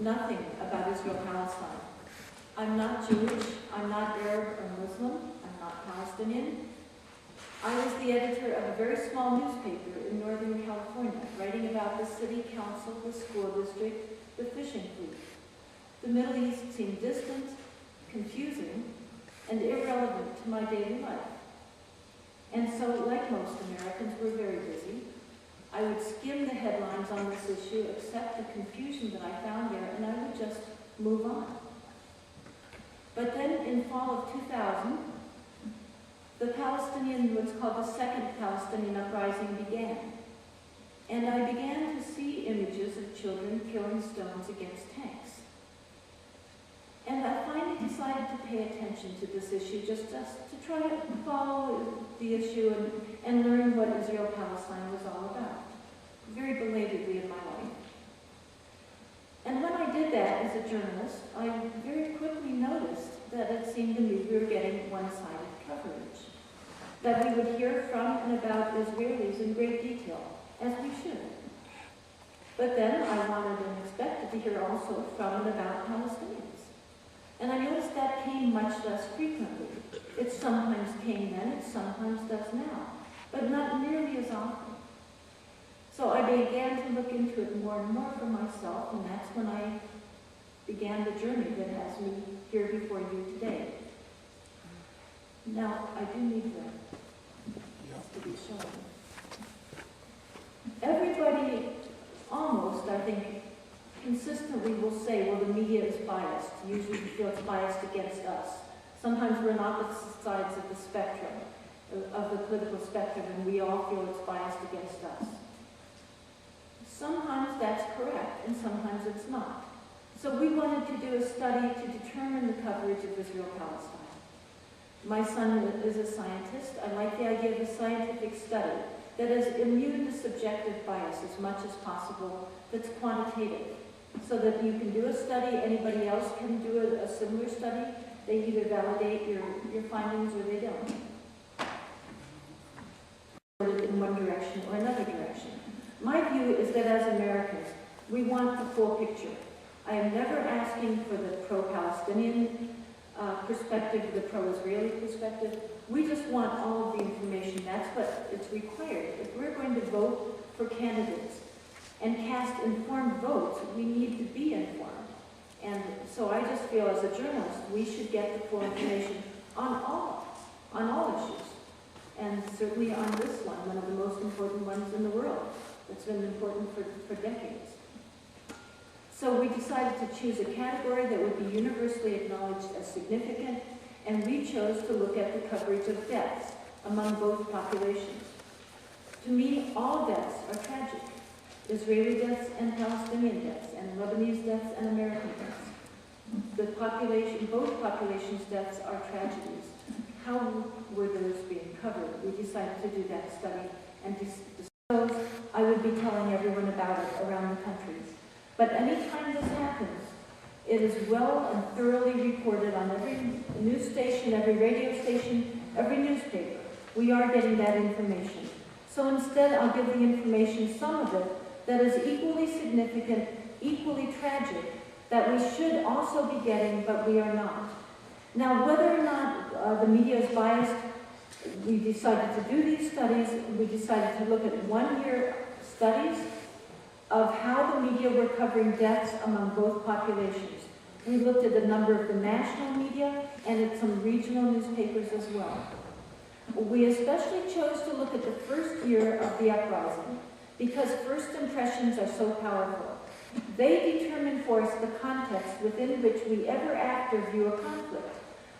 nothing about Israel-Palestine. I'm not Jewish, I'm not Arab or Muslim, I'm not Palestinian. I was the editor of a very small newspaper in Northern California, writing about the city council, the school district, the fishing fleet. The Middle East seemed distant, confusing, and irrelevant to my daily life. And so, like most Americans, we're very busy. I would skim the headlines on this issue, accept the confusion that I found there, and I would just move on. But then in fall of 2000, the Palestinian, what's called the Second Palestinian Uprising began. And I began to see images of children throwing stones against tanks. And I finally decided to pay attention to this issue, just to try to follow the issue and learn what Israel-Palestine was all about, very belatedly in my life. And when I did that as a journalist, I very quickly noticed that it seemed to me we were getting one-sided coverage, that we would hear from and about Israelis in great detail, as we should. But then I wanted and expected to hear also from and about Palestinians. And I noticed that came much less frequently. It sometimes came then, it sometimes does now, but not nearly as often. So I began to look into it more and more for myself, and that's when I began the journey that has me here before you today. Now, I do need this to be shown. Everybody, almost, I think, consistently will say, well, the media is biased. Usually we feel it's biased against us. Sometimes we're on opposite sides of the spectrum, of the political spectrum, and we all feel it's biased against us. Sometimes that's correct, and sometimes it's not. So we wanted to do a study to determine the coverage of Israel-Palestine. My son is a scientist. I like the idea of a scientific study that is immune to subjective bias as much as possible, that's quantitative, so that you can do a study, anybody else can do a similar study. They either validate your findings or they don't. In one direction or another direction. My view is that as Americans, we want the full picture. I am never asking for the pro-Palestinian perspective, the pro-Israeli perspective. We just want all of the information. That's what is required. If we're going to vote for candidates and cast informed votes, we need to be informed. And so I just feel as a journalist, we should get the full information on all issues. And certainly on this one of the most important ones in the world. That's been important for decades. So we decided to choose a category that would be universally acknowledged as significant, and we chose to look at the coverage of deaths among both populations. To me, all deaths are tragic. Israeli deaths and Palestinian deaths, and Lebanese deaths and American deaths. Both populations' deaths are tragedies. How were those being covered? We decided to do that study and disclose. I would be telling everyone about it around the country. But anytime this happens, it is well and thoroughly reported on every news station, every radio station, every newspaper. We are getting that information. So instead, I'll give the information, some of it, that is equally significant, equally tragic, that we should also be getting, but we are not. Now, whether or not the media is biased, we decided to do these studies. We decided to look at one-year studies of how the media were covering deaths among both populations. We looked at a number of the national media and at some regional newspapers as well. We especially chose to look at the first year of the uprising because first impressions are so powerful. They determine for us the context within which we ever after view a conflict.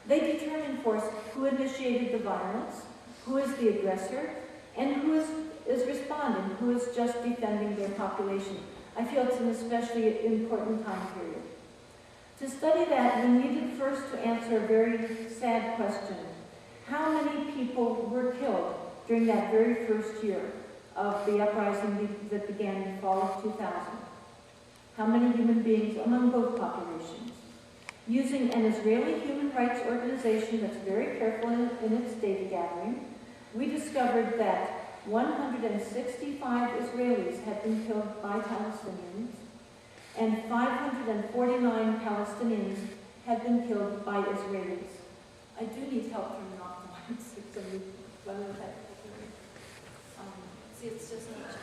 They determine for us who initiated the violence, who is the aggressor, and who is responding, who is just defending their population. I feel it's an especially important time period. To study that, we needed first to answer a very sad question. How many people were killed during that very first year of the uprising that began in fall of 2000? How many human beings among both populations? Using an Israeli human rights organization that's very careful in its data gathering, we discovered that 165 Israelis had been killed by Palestinians, and 549 Palestinians have been killed by Israelis. I do need help turning off the lights. See, it's just not.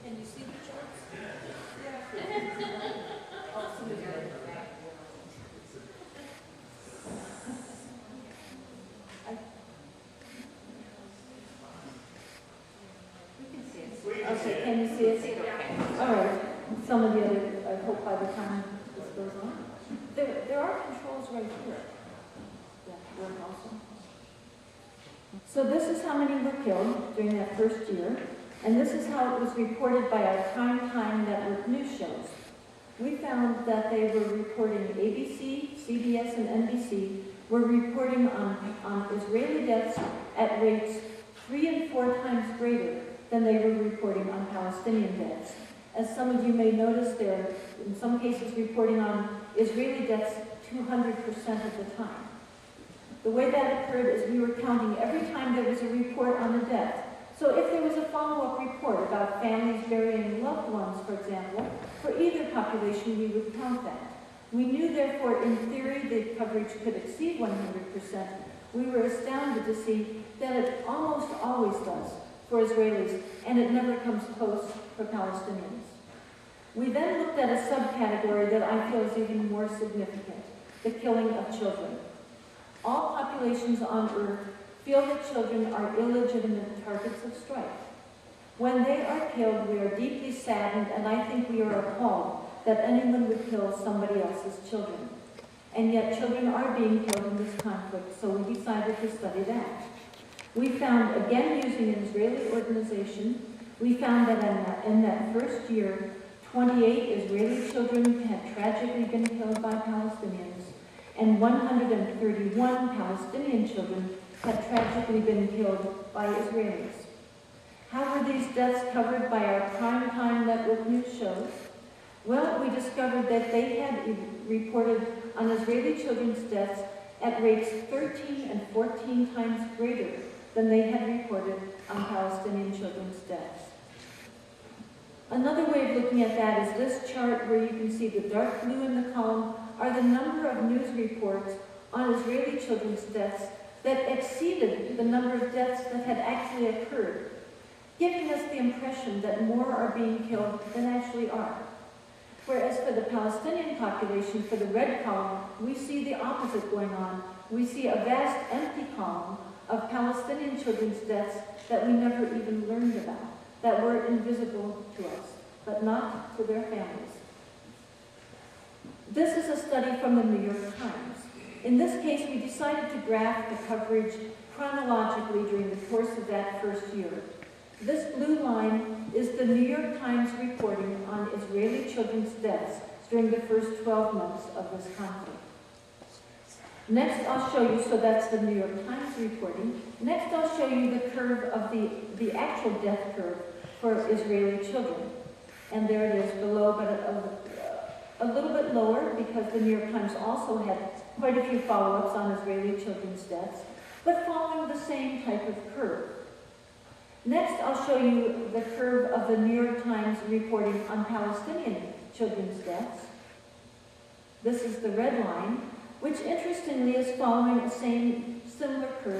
Can you see the charts? Yeah. Oh, somebody got it. Okay, can you see it? Okay. All right. Some of the other, I hope by the time this goes on. There are controls right here. That work also. So this is how many were killed during that first year, and this is how it was reported by our primetime network news shows. We found that they were reporting ABC, CBS, and NBC were reporting on Israeli deaths at rates 3 and 4 times greater than they were reporting on Palestinian deaths. As some of you may notice, they're in some cases reporting on Israeli deaths 200% of the time. The way that occurred is we were counting every time there was a report on a death. So if there was a follow-up report about families burying loved ones, for example, for either population, we would count that. We knew, therefore, in theory, the coverage could exceed 100%. We were astounded to see that it almost always does for Israelis, and it never comes close for Palestinians. We then looked at a subcategory that I feel is even more significant, the killing of children. All populations on Earth feel that children are illegitimate targets of strife. When they are killed, we are deeply saddened, and I think we are appalled that anyone would kill somebody else's children. And yet children are being killed in this conflict, so we decided to study that. We found, again using an Israeli organization, we found that in that first year, 28 Israeli children had tragically been killed by Palestinians, and 131 Palestinian children had tragically been killed by Israelis. How were these deaths covered by our primetime network news shows? Well, we discovered that they had reported on Israeli children's deaths at rates 13 and 14 times greater than they had reported on Palestinian children's deaths. Another way of looking at that is this chart, where you can see the dark blue in the column are the number of news reports on Israeli children's deaths that exceeded the number of deaths that had actually occurred, giving us the impression that more are being killed than actually are. Whereas for the Palestinian population, for the red column, we see the opposite going on. We see a vast empty column of Palestinian children's deaths that we never even learned about, that were invisible to us, but not to their families. This is a study from the New York Times. In this case, we decided to graph the coverage chronologically during the course of that first year. This blue line is the New York Times reporting on Israeli children's deaths during the first 12 months of this conflict. Next, I'll show you, so that's the New York Times reporting. Next, I'll show you the curve of the actual death curve for Israeli children. And there it is below, but a little bit lower, because the New York Times also had quite a few follow-ups on Israeli children's deaths, but following the same type of curve. Next, I'll show you the curve of the New York Times reporting on Palestinian children's deaths. This is the red line, which interestingly is following the same similar curve